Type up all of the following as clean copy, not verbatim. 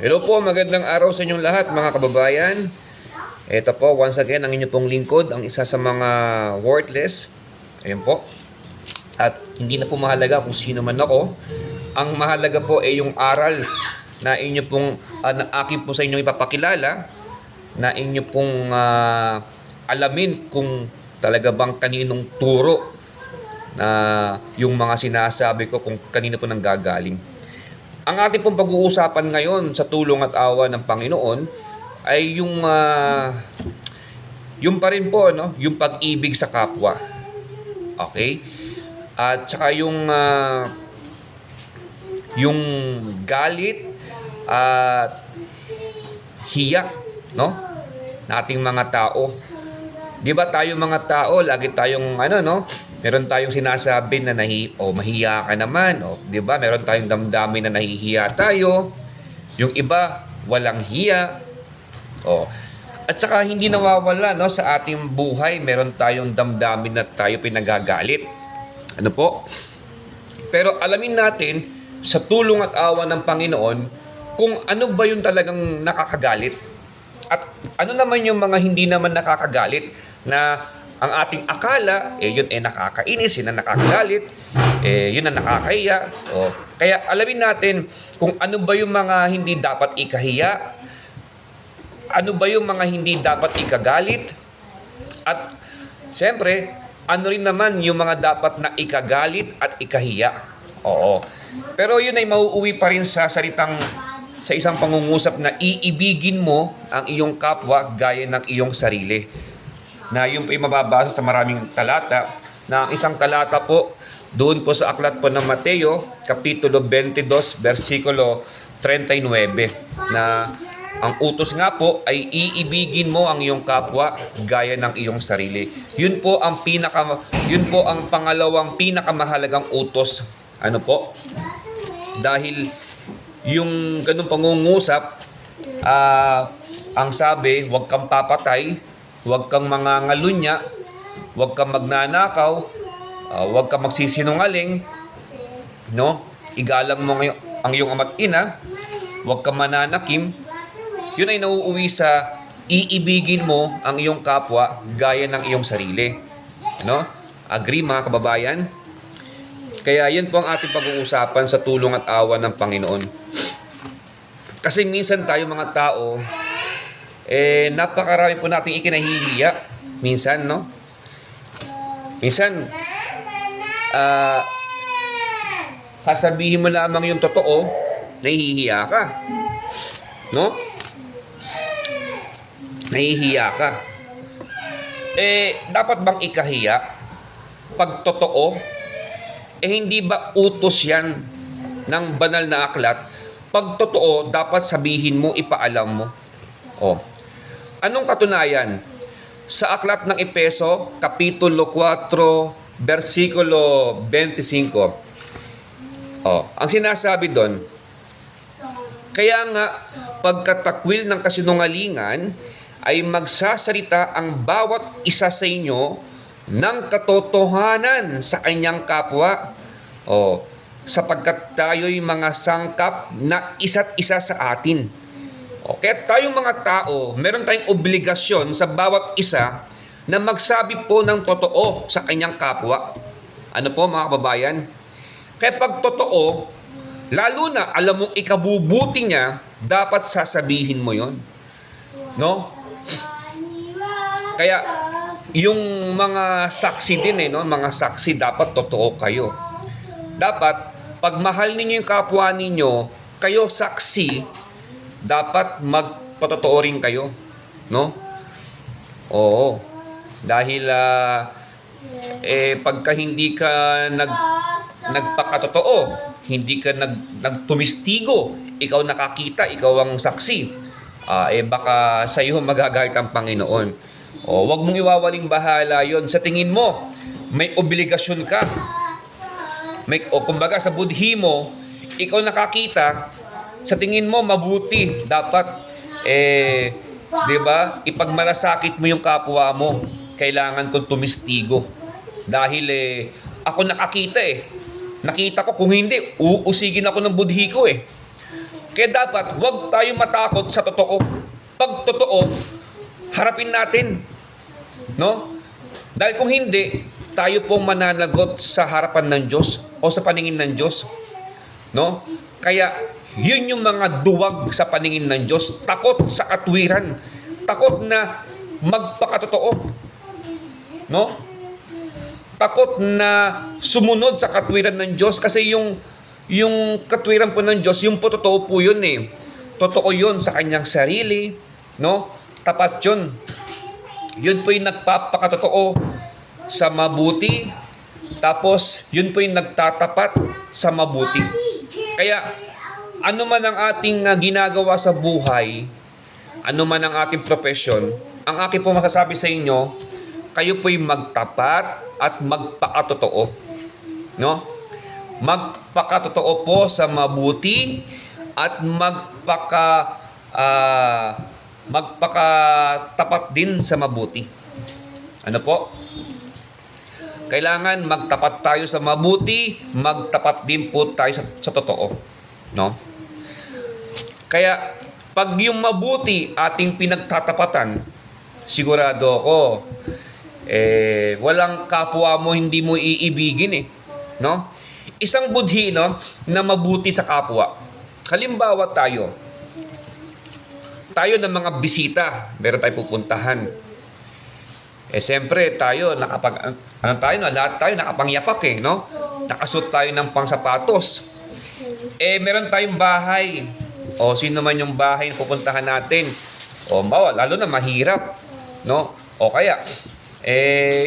Hello po, magandang araw sa inyong lahat mga kababayan. Ito po, once again, ang inyo pong lingkod, ang isa sa mga worthless. Ayan po. At hindi na po mahalaga kung sino man ako. Ang mahalaga po ay yung aral na inyo pong, na akin po sa inyo ipapakilala, na inyo pong alamin kung talaga bang kaninong turo na yung mga sinasabi ko, kung kanino po nang gagaling. Ang ating pong pag-uusapan ngayon sa tulong at awa ng Panginoon ay yung pa rin po, no? Yung pag-ibig sa kapwa. Okay? At saka yung galit at hiya, no? Nating mga tao. Di ba tayo mga tao, lagi tayong meron tayong sinasabi na mahiya ka naman, di ba? Meron tayong damdamin na nahihiya tayo. Yung iba walang hiya. At saka hindi nawawala, no, sa ating buhay, meron tayong damdamin na tayo pinagagalit. Ano po? Pero alamin natin sa tulong at awa ng Panginoon kung ano ba yung talagang nakakagalit. At ano naman yung mga hindi naman nakakagalit na ang ating akala, yun nakakainis, yun ang nakakagalit, yun ang nakakahiya. Kaya alamin natin kung ano ba yung mga hindi dapat ikahiya, ano ba yung mga hindi dapat ikagalit, at siyempre, ano rin naman yung mga dapat na ikagalit at ikahiya. Pero yun ay mauuwi pa rin sa isang pangungusap na iibigin mo ang iyong kapwa gaya ng iyong sarili. Na yung po ay mababasa sa maraming talata, na ang isang talata po doon po sa aklat po ng Mateo, Kapitulo 22, versikulo 39, na ang utos nga po ay iibigin mo ang iyong kapwa gaya ng iyong sarili. Yun po ang pangalawang pinakamahalagang utos. Ano po? Dahil yung ganung pangungusap, ang sabi, huwag kang papatay, huwag kang mangangalunya, huwag kang magnanakaw, huwag kang magsisinungaling, no? Igalang mo ang iyong ama't ina, huwag kang mananakim. Yun ay nauuwi sa iibigin mo ang iyong kapwa gaya ng iyong sarili. Ano? Agree mga kababayan? Kaya yun po ang ating pag-uusapan sa tulong at awa ng Panginoon. Kasi minsan tayo mga tao, napakarami po nating ikinahihiya. Minsan, no? Minsan, sasabihin mo lamang yung totoo, nahihiya ka. No? Nahihiya ka. Dapat bang ikahiya? Pag totoo, hindi ba utos yan ng banal na aklat? Pag totoo, dapat sabihin mo, ipaalam mo. Anong katunayan? Sa aklat ng Efeso, Kapitulo 4, versikulo 25. Ang sinasabi doon, kaya nga, pagkatakwil ng kasinungalingan, ay magsasalita ang bawat isa sa inyo ng katotohanan sa kanyang kapwa. Sapagkat tayo'y mga sangkap na isa't isa sa atin. Kaya tayong mga tao, meron tayong obligasyon sa bawat isa na magsabi po ng totoo sa kanyang kapwa. Ano po mga kababayan? Kaya pag totoo, lalo na alam mong ikabubuti niya, dapat sasabihin mo yon, no? Kaya yung mga saksi din, no? Mga saksi, dapat totoo kayo. Dapat, pag mahal ninyo yung kapwa ninyo, kayo saksi, dapat magpatotoo rin kayo, no? Dahil pagka hindi ka nagpakatotoo, hindi ka nagtumistigo, ikaw nakakita, ikaw ang saksi, baka sa iyo magagalit ang Panginoon. Huwag mong iwawaling bahala yon. Sa tingin mo, may obligasyon ka. Kumbaga sa budhi mo, ikaw nakakita, sa tingin mo mabuti, dapat di ba, ipagmalasakit mo yung kapwa mo. Kailangan kong tumistigo. Dahil ako nakakita Nakita ko, kung hindi, uusigin ako ng budhi ko Kaya dapat huwag tayo matakot sa totoo. Pag totoo, harapin natin. No? Dahil kung hindi, tayo po mananagot sa harapan ng Diyos o sa paningin ng Diyos. No? Kaya, yun yung mga duwag sa paningin ng Diyos. Takot sa katwiran. Takot na magpakatotoo. No? Takot na sumunod sa katwiran ng Diyos kasi yung katwiran po ng Diyos, yung po totoo po yun eh. Totoo yun sa kanyang sarili, no? Tapat yun. Yun po yung nagpapakatotoo sa mabuti, tapos yun po yung nagtatapat sa mabuti. Kaya, ano man ang ating ginagawa sa buhay, ano man ang ating profession, ang aking po masasabi sa inyo, kayo po'y magtapat at magpakatotoo. No? Magpakatotoo po sa mabuti at magpakatapat din sa mabuti. Ano po? Kailangan magtapat tayo sa mabuti, magtapat din po tayo sa totoo. No? Kaya, pag yung mabuti ating pinagtatapatan, sigurado ako, walang kapwa mo hindi mo iibigin eh. No? Isang budhi, no, na mabuti sa kapwa. Halimbawa tayo ng mga bisita, meron tayong pupuntahan. Siyempre tayo, lahat tayo nakapangyapak eh, no? Nakasuot tayo ng pangsapatos. Meron tayong bahay. O sino man yung bahay na pupuntahan natin. O lalo na mahirap, no? O kaya,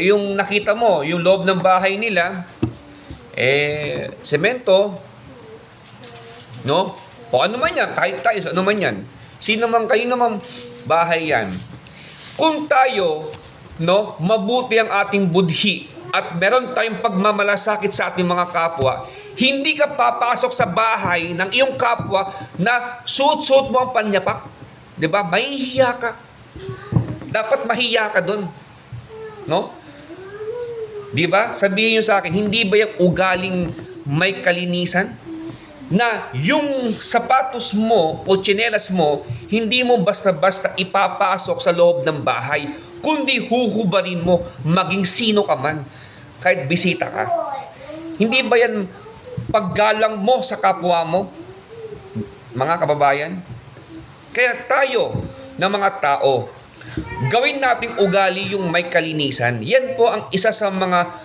yung nakita mo, yung loob ng bahay nila, semento, no? O ano man yan, kahit tayo, ano man yan. Sino man, kayo naman bahay yan. Kung tayo, no, mabuti ang ating budhi at meron tayong pagmamalasakit sa ating mga kapwa, hindi ka papasok sa bahay ng iyong kapwa na suot-suot mo ang panyapak. Diba? Mahihiya ka. Dapat mahiya ka dun. No? Diba? Sabihin nyo sa akin, hindi ba yung ugaling may kalinisan? Na yung sapatos mo o tsinelas mo, hindi mo basta-basta ipapasok sa loob ng bahay, kundi huhubarin mo maging sino ka man, kahit bisita ka. Hindi ba yan paggalang mo sa kapwa mo, mga kababayan? Kaya tayo, na mga tao, gawin nating ugali yung may kalinisan. Yan po ang isa sa mga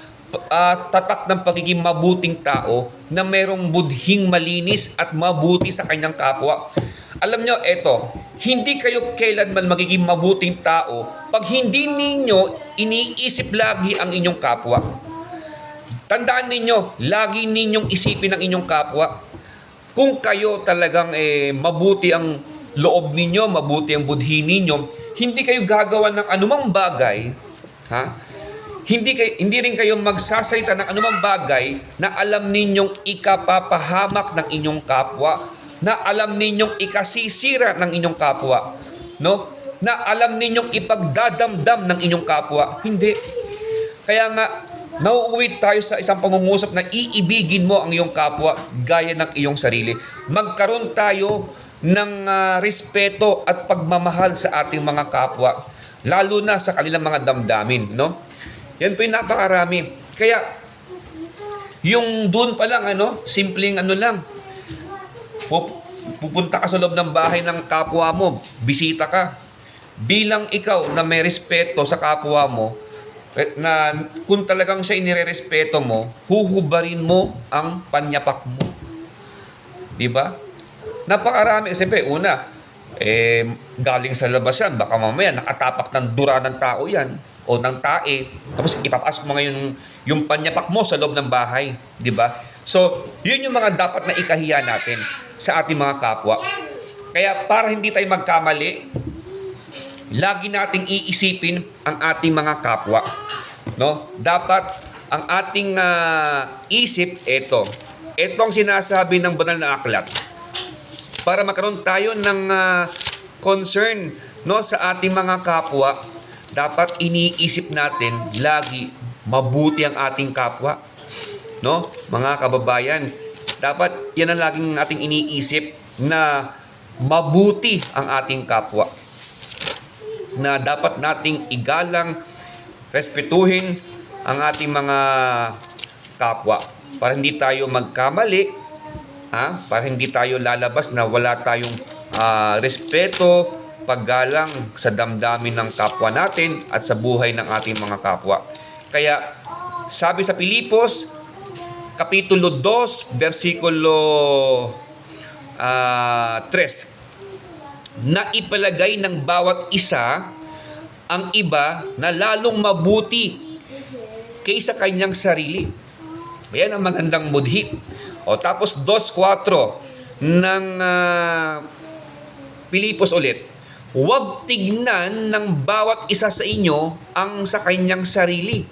tatak ng pagiging mabuting tao na merong budhing malinis at mabuti sa kanyang kapwa. Alam nyo, eto, hindi kayo kailanman magiging mabuting tao pag hindi ninyo iniisip lagi ang inyong kapwa. Tandaan ninyo, lagi ninyong isipin ang inyong kapwa. Kung kayo talagang mabuti ang loob ninyo, mabuti ang budhi ninyo, hindi kayo gagawa ng anumang bagay, Hindi rin kayo magsasalita ng anumang bagay na alam ninyong ikapapahamak ng inyong kapwa, na alam ninyong ikasisira ng inyong kapwa, no? Na alam ninyong ipagdadamdam ng inyong kapwa. Hindi. Kaya nga, nauuwi tayo sa isang pangungusap na iibigin mo ang iyong kapwa gaya ng iyong sarili. Magkaroon tayo ng respeto at pagmamahal sa ating mga kapwa, lalo na sa kanilang mga damdamin, no? Yan po yung napakarami. Kaya, yung doon pa lang, simpleng lang. Pupunta ka sa loob ng bahay ng kapwa mo, bisita ka. Bilang ikaw na may respeto sa kapwa mo, na kung talagang siya inirerespeto mo, huhubarin mo ang panyapak mo. Diba? Napakarami. Siyempre, galing sa labas yan, baka mamaya nakatapak ng dura ng tao yan o ng tae, tapos ipapasok mo ngayon yung panyapak mo sa loob ng bahay, di ba? So, yun yung mga dapat na ikahiya natin sa ating mga kapwa. Kaya para hindi tayo magkamali, lagi nating iisipin ang ating mga kapwa, no? Dapat ang ating isip, ito ang sinasabi ng banal na aklat. Para magkaroon tayo ng concern, no, sa ating mga kapwa, dapat iniisip natin lagi mabuti ang ating kapwa, no? Mga kababayan, Dapat yan ang laging ating iniisip na mabuti ang ating kapwa. Na dapat nating igalang, respetuhin ang ating mga kapwa para hindi tayo magkamali, para hindi tayo lalabas na wala tayong respeto, paggalang sa damdamin ng kapwa natin at sa buhay ng ating mga kapwa. Kaya sabi sa Pilipos Kapitulo 2, versikulo 3, na ipalagay ng bawat isa ang iba na lalong mabuti kaysa kanyang sarili. Ayan ang magandang budhi. Tapos 2:4 ng Pilipos ulit. Huwag tignan ng bawat isa sa inyo ang sa kanyang sarili,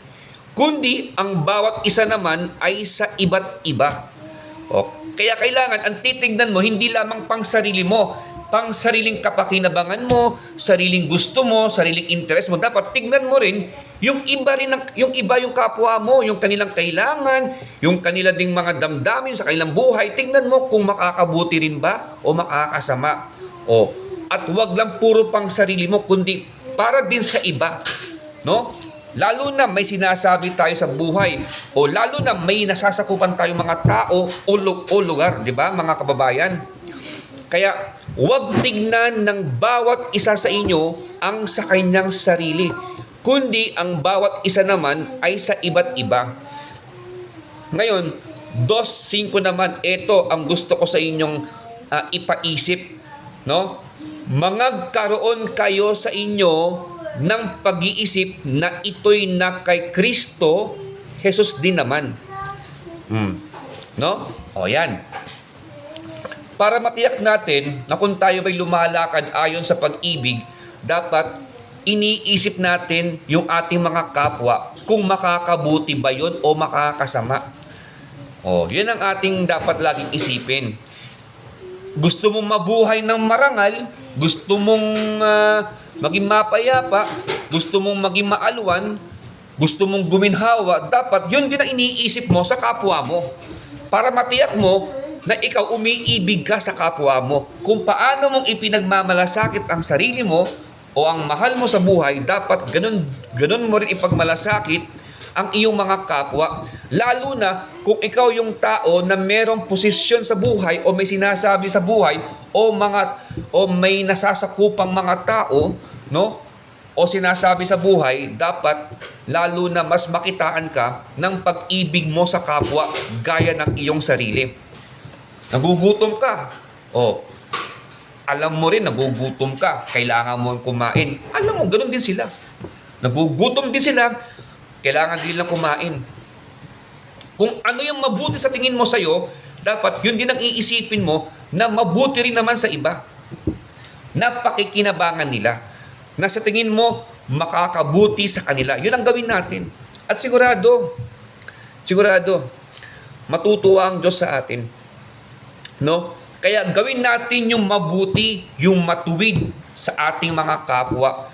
kundi ang bawat isa naman ay sa iba't iba. Kaya kailangan ang titignan mo hindi lamang pang sarili mo, pang sariling kapakinabangan mo, sariling gusto mo, sariling interest mo. Dapat tignan mo rin yung iba yung kapwa mo, yung kanilang kailangan, yung kanila ding mga damdamin sa kanilang buhay. Tignan mo kung makakabuti rin ba o makakasama. At wag lang puro pang sarili mo, kundi para din sa iba, no? Lalo na may sinasabi tayo sa buhay, o lalo na may nasasakupan tayo mga tao o lugar, di ba, mga kababayan? Kaya huwag tignan ng bawat isa sa inyo ang sa kanyang sarili, kundi ang bawat isa naman ay sa iba't iba. Ngayon, 2:5 naman, ito ang gusto ko sa inyong ipaisip, no? Mangagkaroon kayo sa inyo ng pag-iisip na ito'y na kay Kristo Jesus din naman. No? Yan. Para matiyak natin na kung tayo ba'y lumalakad ayon sa pag-ibig, dapat iniisip natin yung ating mga kapwa kung makakabuti ba yun o makakasama. Yan ang ating dapat laging isipin. Gusto mong mabuhay ng marangal, gusto mong maging mapayapa, gusto mong maging maalwan, gusto mong guminhawa, dapat yun din ang iniisip mo sa kapwa mo. Para matiyak mo na ikaw umiibig ka sa kapwa mo. Kung paano mong ipinagmamalasakit ang sarili mo o ang mahal mo sa buhay, dapat ganun mo rin ipagmalasakit ang iyong mga kapwa. Lalo na kung ikaw yung tao na merong posisyon sa buhay o may sinasabi sa buhay o may nasasakupang mga tao, no? O sinasabi sa buhay, dapat lalo na mas makitaan ka ng pag-ibig mo sa kapwa gaya ng iyong sarili. Nagugutom ka. Alam mo rin nagugutom ka, kailangan mo kumain. Alam mo, ganun din sila. Nagugutom din sila, kailangan din lang kumain. Kung ano yung mabuti sa tingin mo sa'yo, dapat yun din ang iisipin mo na mabuti rin naman sa iba. Napakikinabangan nila. Na sa tingin mo, makakabuti sa kanila. Yun ang gawin natin. At sigurado, matutuwa ang Diyos sa atin. No? Kaya gawin natin yung mabuti, yung matuwid sa ating mga kapwa.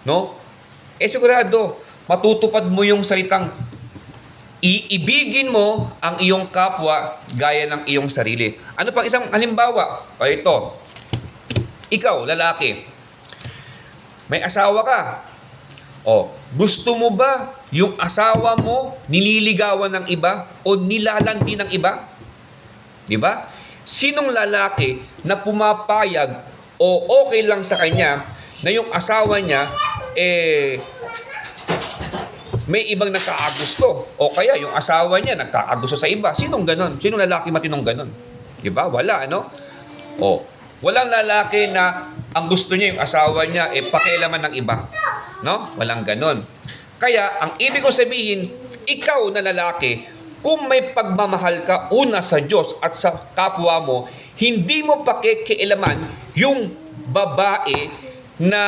No? Sigurado, matutupad mo yung salitang iibigin mo ang iyong kapwa gaya ng iyong sarili. Ano pang isang halimbawa? Ito. Ikaw, lalaki, may asawa ka. Gusto mo ba yung asawa mo nililigawan ng iba o nilalandi ng iba? Di ba? Sinong lalaki na pumapayag o okay lang sa kanya na yung asawa niya may ibang nagkakagusto o kaya yung asawa niya nagkakagusto sa iba? Sinong ganon? Sinong lalaki matinong ganon? Di ba? Wala, ano? Walang lalaki na ang gusto niya yung asawa niya pakialaman ng iba. No? Walang ganon. Kaya, ang ibig ko sabihin, ikaw na lalaki, kung may pagmamahal ka una sa Diyos at sa kapwa mo, hindi mo pakikialaman yung babae na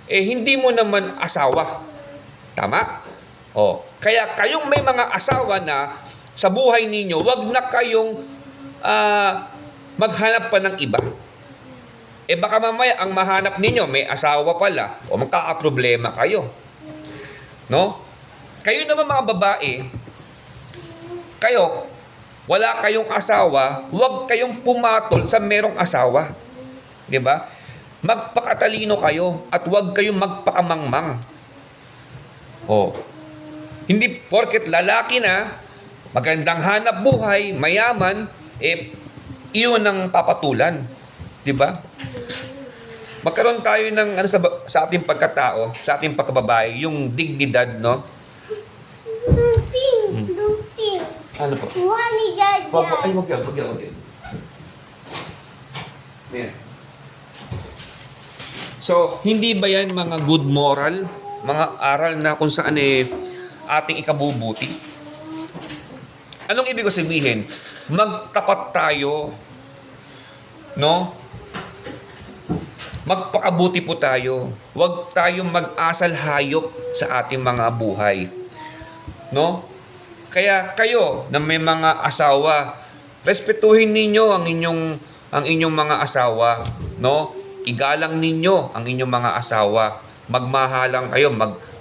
hindi mo naman asawa. Tama? Kaya kayong may mga asawa na sa buhay ninyo, wag na kayong maghanap pa ng iba. Baka mamaya ang mahanap ninyo may asawa pala o magkakaproblema kayo. No? Kayo naman mga babae, kayo, wala kayong asawa, huwag kayong pumatol sa merong asawa. 'Di ba? Magpakatalino kayo at huwag kayong magpakamangmang. Oh. Hindi porket lalaki na, magandang hanap buhay, mayaman, iyon ang papatulan. 'Di ba? Magkaroon tayo ng sa ating pagkatao, sa ating pagkababae, yung dignidad, no? Lumping. Ano po? Kuha ni Jaja. Ay, wag yan. Ayan. So, hindi ba yan mga good moral? Mga aral na kung saan ating ikabubuti? Anong ibig ko sabihin? Magtapat tayo, no? Magpakabuti po tayo. Huwag tayong mag-asal hayop sa ating mga buhay. No? Kaya kayo na may mga asawa, respetuhin ninyo ang inyong mga asawa, no? Igalang ninyo ang inyong mga asawa. Magmahalang kayo,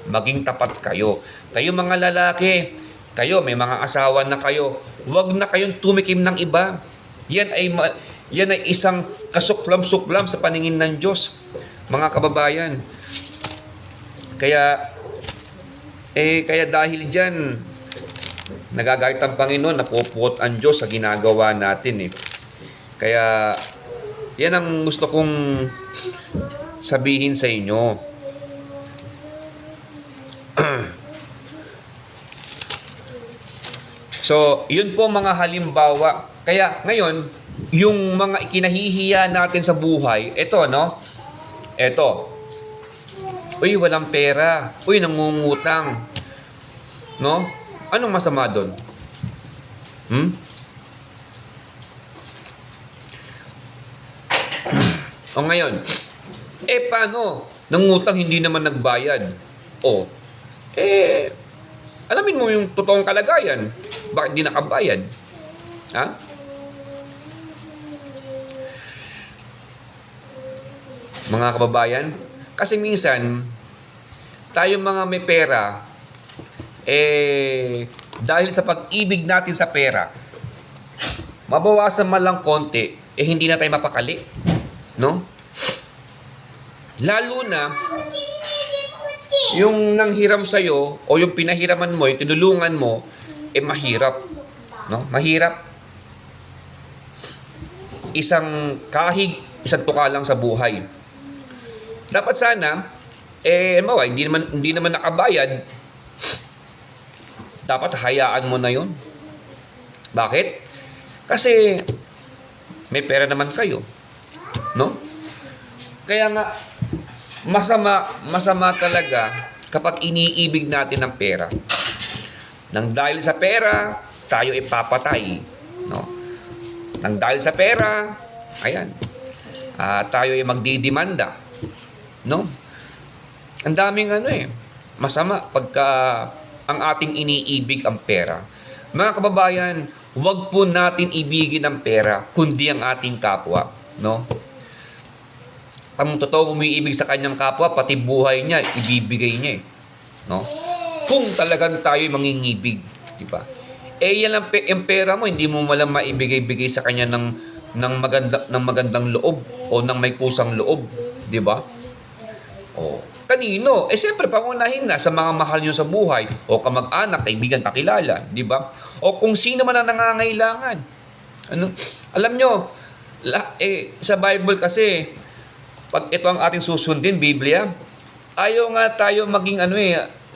maging tapat kayo. Kayo mga lalaki, kayo may mga asawa na kayo, huwag na kayong tumikim ng iba. Yan ay isang kasuklam-suklam sa paningin ng Diyos, mga kababayan. Kaya dahil diyan nagagalit ang Panginoon, napupuot ang Diyos sa ginagawa natin. Kaya yan ang gusto kong sabihin sa inyo. So, yun po mga halimbawa. Kaya ngayon, yung mga ikinahihiya natin sa buhay, ito, no? Ito. Uy, walang pera. Uy, nangungutang. No? Anong masama doon? O ngayon, paano? Nangutang, hindi naman nagbayad. Alamin mo yung totoong kalagayan. Bakit di nakabayad? Ha? Mga kababayan, kasi minsan, tayo mga may pera, dahil sa pag-ibig natin sa pera, mabawasan man lang konti, hindi na tayo mapakali. No? Lalo na, yung nanghiram sa'yo, o yung pinahiraman mo, yung tinulungan mo, mahirap. No? Mahirap. Isang kahig, isang tuka lang sa buhay. Dapat sana, hindi naman nakabayad, dapat hayaan mo na yon. Bakit? Kasi may pera naman kayo. No? Kaya nga, masama talaga kapag iniibig natin ang pera. Nang dahil sa pera, tayo ipapatay. No? Nang dahil sa pera, ayan, tayo ay magdidemanda. No? Ang daming masama pagka ang ating iniibig ang pera. Mga kababayan, huwag po natin ibigin ang pera, kundi ang ating kapwa. No? Ang totoong umiibig sa kanyang kapwa, pati buhay niya, ibibigay niya. No? Kung talagang tayo mangingibig. Diba? Yan lang yung pera mo, hindi mo malang maibigay-bigay sa kanya ng magandang loob o ng may kusang loob. Diba? Kanino? Siyempre, pangunahin na sa mga mahal nyo sa buhay o kamag-anak, kaibigan, kakilala, di ba? O kung sino man ang nangangailangan. Alam nyo, sa Bible kasi, pag ito ang ating susundin, Biblia, ayaw nga tayo maging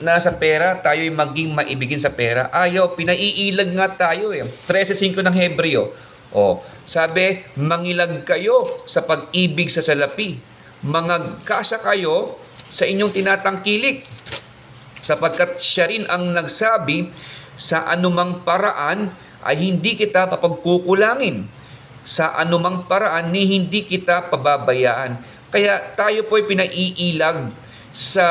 nasa pera, tayo maging maibigin sa pera. Ayaw, pinaiilag nga tayo 13:5 ng Hebreo. Sabi, mangilag kayo sa pag-ibig sa salapi. Mangagkasya kayo sa inyong tinatangkilik, sapagkat siya rin ang nagsabi, sa anumang paraan ay hindi kita papagkukulangin, sa anumang paraan ni hindi kita pababayaan. Kaya tayo po ay pinaiilag sa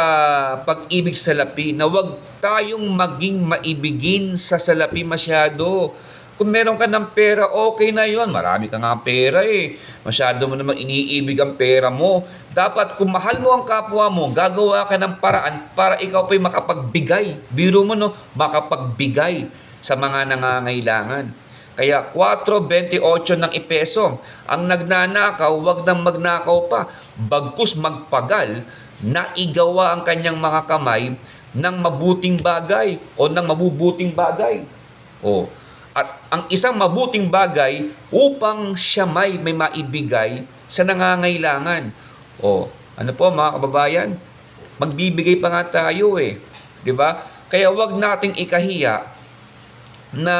pag-ibig sa salapi, na huwag tayong maging maibigin sa salapi masyado. Kung meron ka ng pera, okay na yon. Marami ka nga pera Masyado mo naman iniibig ang pera mo. Dapat kung mahal mo ang kapwa mo, gagawa ka ng paraan para ikaw pa'y makapagbigay. Biro mo, no? Makapagbigay sa mga nangangailangan. Kaya 4:28 ng Epeso, ang nagnanakaw, wag nang magnakaw pa, bagkus magpagal, na igawa ang kanyang mga kamay ng mabuting bagay o ng mabubuting bagay. O, at ang isang mabuting bagay upang siya may maibigay sa nangangailangan. O, ano po mga kababayan? Magbibigay pa nga tayo eh. 'Di ba? Kaya wag nating ikahiya na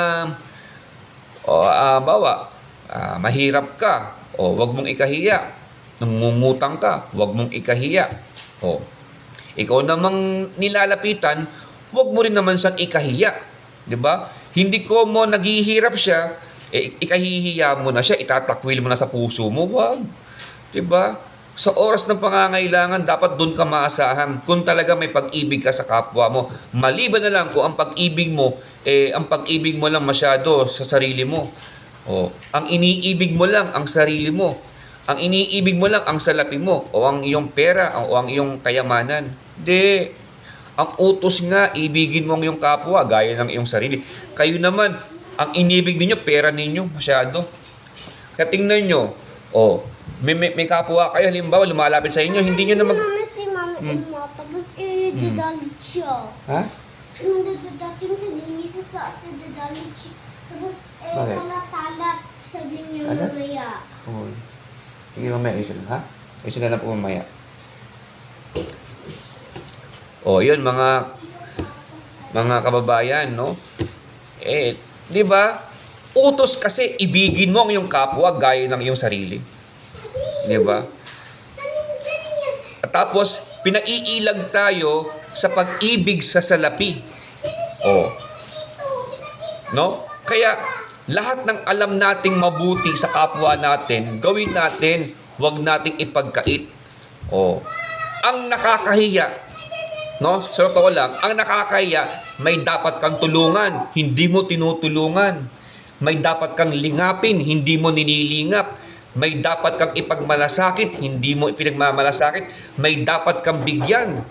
mahirap ka, o wag mong ikahiya. Nangungutang ka, wag mong ikahiya. O, ikaw namang nilalapitan, wag mo rin naman siyang ikahiya. 'Di ba? Hindi ko mo naghihirap siya, ikahihiya mo na siya, itatakwil mo na sa puso mo, wag. 'Di ba? Sa oras ng pangangailangan, dapat doon ka maasahan kung talaga may pag-ibig ka sa kapwa mo. Maliban na lang kung ang pag-ibig mo lang masyado sa sarili mo. O, ang iniibig mo lang ang sarili mo. Ang iniibig mo lang ang salapi mo o ang iyong pera o ang iyong kayamanan. Hindi. Ang utos nga, ibigin mo ang iyong kapwa gaya ng iyong sarili. Kayo naman, ang inibig ninyo, pera ninyo masyado. Kaya tingnan nyo, may kapwa kayo, halimbawa, lumalapit sa inyo, hindi nyo na Si Mama Emma, tapos dadalit siya. Ha? Nung dadating sa dini sa taas, dadalit siya. Tapos Bakit? natalat, sabi niya Ano? mamaya. Oo. Sige, mamaya, isun, ha? Isun na lang po mamaya. Yun, mga kababayan, no? Di ba? Utos kasi, ibigin mo ang iyong kapwa gaya ng iyong sarili. Di ba? At tapos, pinaiilag tayo sa pag-ibig sa salapi. No? Kaya, lahat ng alam nating mabuti sa kapwa natin, gawin natin, huwag nating ipagkait. Ang nakakahiya, no? So, totoo lang, ang nakakahiya, may dapat kang tulungan, hindi mo tinutulungan. May dapat kang lingapin, hindi mo ninilingap. May dapat kang ipagmalasakit, hindi mo ipinagmamalasakit. May dapat kang bigyan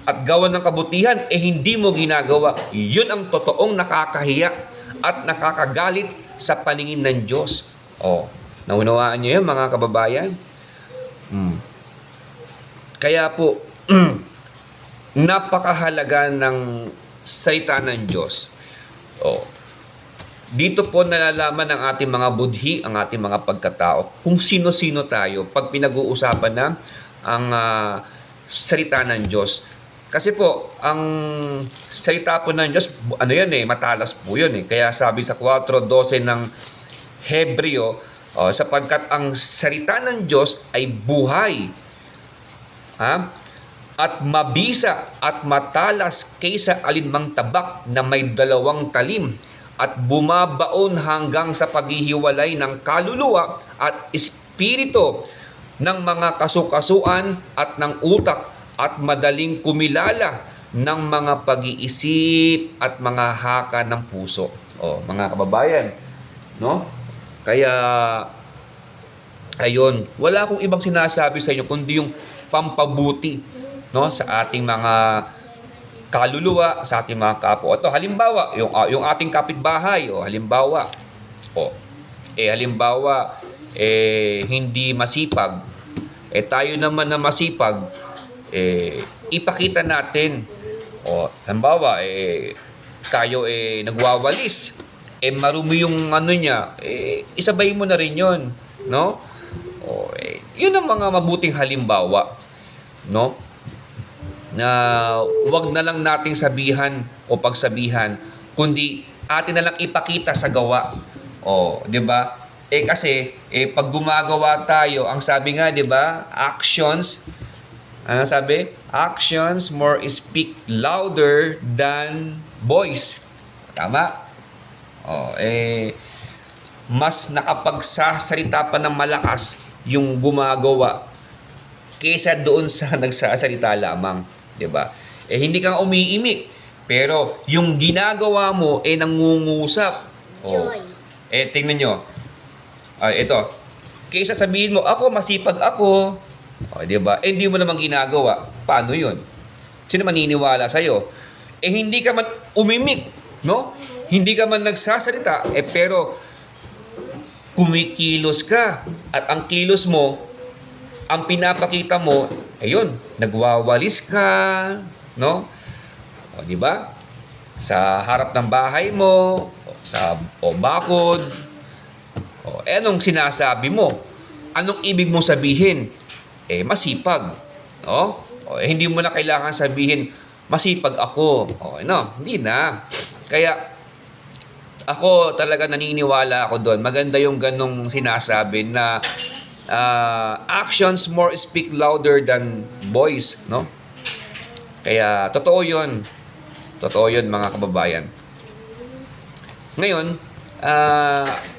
at gawan ng kabutihan, hindi mo ginagawa. Yun ang totoong nakakahiya at nakakagalit sa paningin ng Diyos. Naunawaan niyo yun, mga kababayan? Kaya po, napakahalaga ng salita ng Diyos. Dito po nalalaman ng ating mga budhi, ang ating mga pagkatao, kung sino-sino tayo pag pinag-uusapan na ang salita ng Diyos. Kasi po, ang salita po ng Diyos, matalas po yun. Kaya sabi sa 4:12 ng Hebreo, sapagkat ang salita ng Diyos ay buhay, at mabisa at matalas kaysa alinmang tabak na may 2 talim, at bumabaon hanggang sa paghihiwalay ng kaluluwa at espiritu, ng mga kasukasuan at ng utak, at madaling kumilala ng mga pag-iisip at mga haka ng puso. Mga kababayan, no? Kaya, ayun, wala akong ibang sinasabi sa inyo kundi yung pampabuti, no, sa ating mga kaluluwa, sa ating mga kapwa. Ito, halimbawa, yung ating kapitbahay, halimbawa, hindi masipag, tayo naman na masipag, ipakita natin. Halimbawa, tayo nagwawalis, marumi yung niya, isabay mo na rin yun, no? Yun ang mga mabuting halimbawa, no? Na wag na lang nating sabihan o pagsabihan, kundi atin na lang ipakita sa gawa. 'Di ba? Kasi pag gumagawa tayo, ang sabi nga, 'di ba? Actions, ano sabi? Actions more speak louder than voice. Tama? Mas nakapagsasalita pa ng malakas yung gumagawa kaysa doon sa nagsasalita lamang, 'di ba? Hindi kang umiimik, pero yung ginagawa mo nangungusap. Joy. Tingnan nyo. Ito. Kaysa sabihin mo, ako masipag ako, 'di ba? Hindi mo naman ginagawa. Paano 'yun? Sino maniniwala sa iyo? Hindi ka man umimik, no? Hindi ka man nagsasalita, pero kumikilos ka. At ang kilos mo, ang pinapakita mo, ayun, nagwawalis ka, no? O, di ba? Sa harap ng bahay mo, o bakod, anong sinasabi mo? Anong ibig mong sabihin? Masipag, no? Hindi mo na kailangan sabihin, masipag ako. Hindi na. Kaya, ako talaga naniniwala ako doon. Maganda yung ganong sinasabi na actions more speak louder than voice, no? Kaya totoo 'yon. Totoo 'yon, mga kababayan. Ngayon,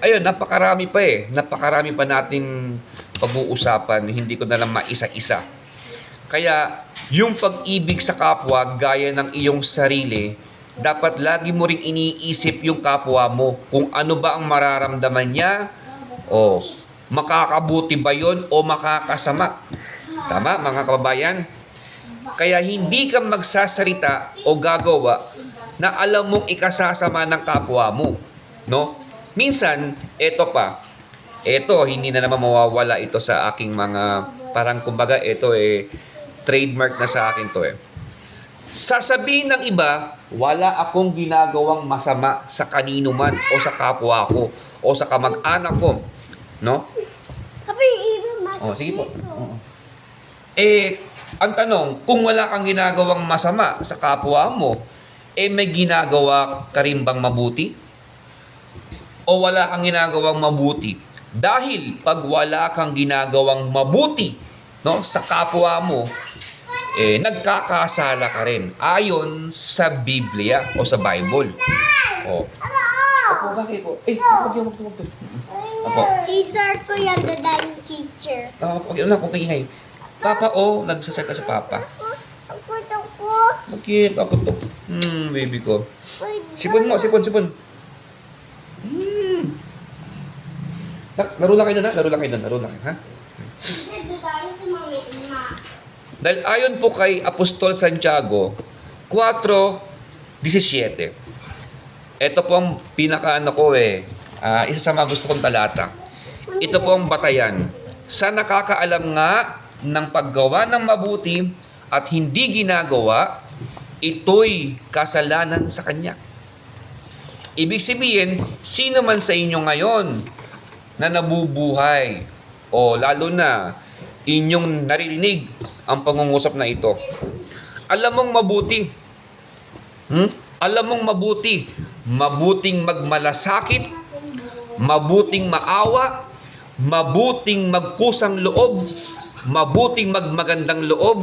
ayun, napakarami pa nating pag-uusapan, hindi ko na lang maisa-isa. Kaya yung pag-ibig sa kapwa gaya ng iyong sarili, dapat lagi mo ring iniisip yung kapwa mo, kung ano ba ang mararamdaman niya, o makakabuti ba yon o makakasama. Tama, mga kababayan? Kaya hindi ka magsasarita o gagawa na alam mong ikasasama ng kapwa mo, no? Minsan, hindi na naman mawawala ito sa aking mga, parang kumbaga ito trademark na sa akin to. Sasabihin ng iba, wala akong ginagawang masama sa kanino man o sa kapwa ko o sa kamag-anak ko, no? Sige po. Ang tanong, kung wala kang ginagawang masama sa kapwa mo, may ginagawa ka rin bang mabuti? O wala kang ginagawang mabuti? Dahil pag wala kang ginagawang mabuti, no, sa kapwa mo, nagkakasala ka rin ayon sa Biblia o sa Bible. Opo, bakit po? Wag. Opo. Si Sir ko yan, the dance teacher. Okay, wala akong ingay. Papa, nagsasalita sa Papa. Ako. Bakit? Ako to. Baby ko. Sipon mo, sipon. Laro lang kayo doon, ha? Dahil ayon po kay Apostol Santiago 4:17. Ito po ang isa sa mga gusto kong talata. Ito po ang batayan. Sa nakakaalam nga ng paggawa ng mabuti at hindi ginagawa, ito'y kasalanan sa kanya. Ibig sabihin, sino man sa inyo ngayon na nabubuhay o lalo na inyong naririnig ang pangungusap na ito, alam mong mabuti. Alam mong mabuti. Mabuting magmalasakit, mabuting maawa, mabuting magkusang loob, mabuting magmagandang loob,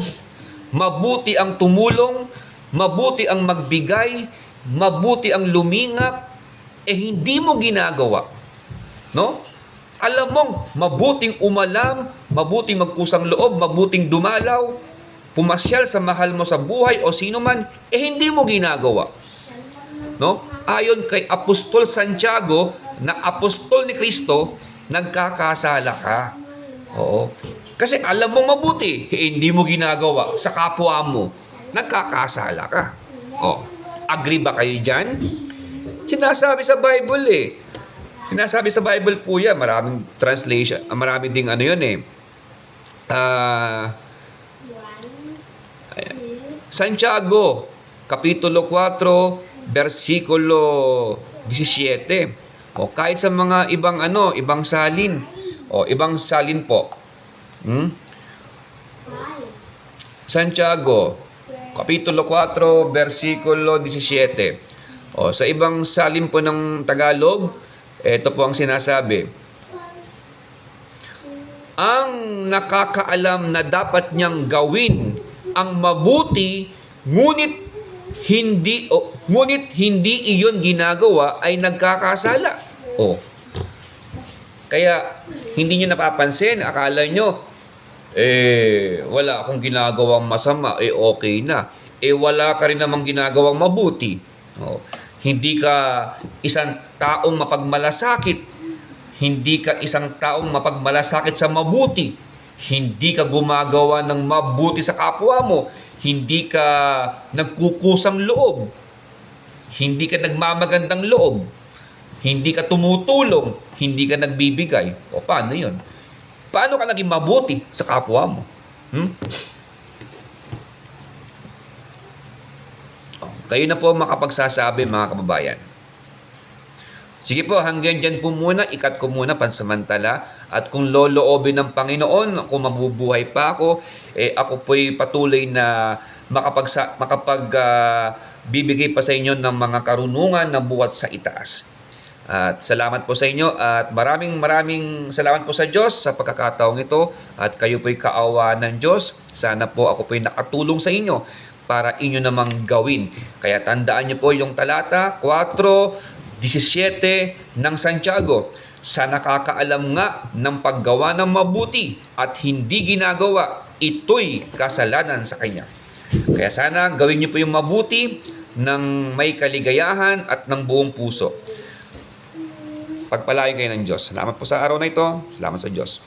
mabuti ang tumulong, mabuti ang magbigay, mabuti ang lumingap, hindi mo ginagawa. No? Alam mong mabuting umalam, mabuting magkusang loob, mabuting dumalaw, pumasyal sa mahal mo sa buhay o sino man, hindi mo ginagawa. No? Ayon kay Apostol Santiago, na apostol ni Kristo, nagkakasala ka. Oo. Kasi alam mong mabuti, hindi mo ginagawa sa kapwa mo, nagkakasala ka. Agree ba kayo dyan? Sinasabi sa Bible Sinasabi sa Bible po yan, maraming translation, marami ding Santiago, Kapitulo 4, versikulo 17. Kahit sa mga ibang salin. Ibang salin po. Santiago, Kapitulo 4, versikulo 17. Sa ibang salin po ng Tagalog, ito po ang sinasabi. Ang nakakaalam na dapat niyang gawin ang mabuti, ngunit hindi iyon ginagawa, ay nagkakasala. Kaya hindi niyo napapansin, akala niyo wala akong ginagawang masama, okay na. Wala ka rin namang ginagawang mabuti. Hindi ka isang taong mapagmalasakit. Hindi ka isang taong mapagmalasakit sa mabuti. Hindi ka gumagawa ng mabuti sa kapwa mo. Hindi ka nagkukusang loob. Hindi ka nagmamagandang loob. hindi ka tumutulong, hindi ka nagbibigay, o paano yun? Paano ka naging mabuti sa kapwa mo? Kayo na po makapagsasabi, mga kababayan. Sige po, hanggang dyan po muna, ikat ko muna pansamantala. At kung loloobin ng Panginoon, kung mabubuhay pa ako, ako po'y patuloy na bibigay pa sa inyo ng mga karunungan na buhat sa itaas. At salamat po sa inyo at maraming salamat po sa Diyos sa pagkakataong ito at kayo po'y kaawa ng Diyos. Sana po ako po'y nakatulong sa inyo para inyo namang gawin. Kaya tandaan niyo po yung talata 4:17 ng Santiago. Sa nakakaalam nga ng paggawa ng mabuti at hindi ginagawa, ito'y kasalanan sa kanya. Kaya sana gawin niyo po yung mabuti ng may kaligayahan at ng buong puso. Pagpalain kayo ng Diyos. Salamat po sa araw na ito. Salamat sa Diyos.